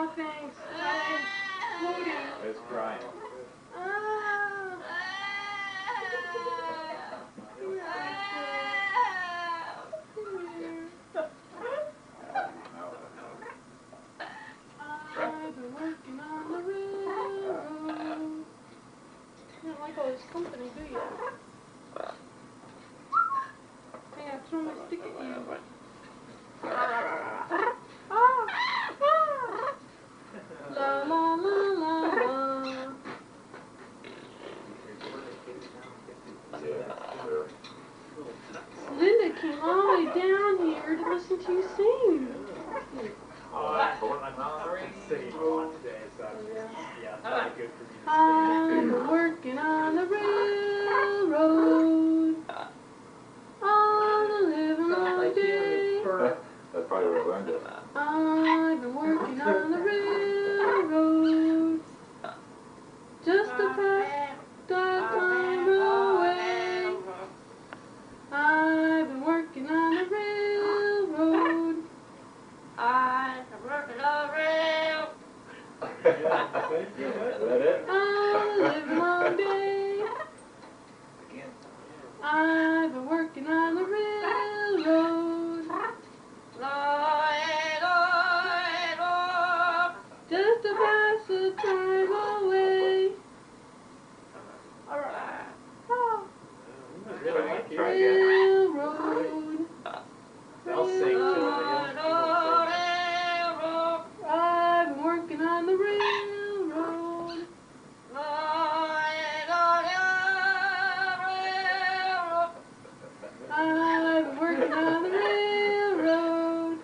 Oh, thanks. I'm floating. It's crying. I've been working on the railroad. You don't like all this company, do you? Hey, I throw my stick at you. La la la la la. Linda came all the way down here to listen to you sing. I'm working on the railroad all the living long day. That's probably where I learned it. I've been working on the railroad just to pass the time away. I've been working on the railroad. I've been working on the railroad. Is that it? All the living long day. I've been working on the railroad. Just to pass the time away. Alright. Oh. Railroad. They'll sing too. I've been working on the railroad. I've been working on the railroad.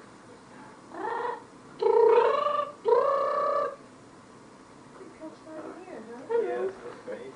Yes, that's great.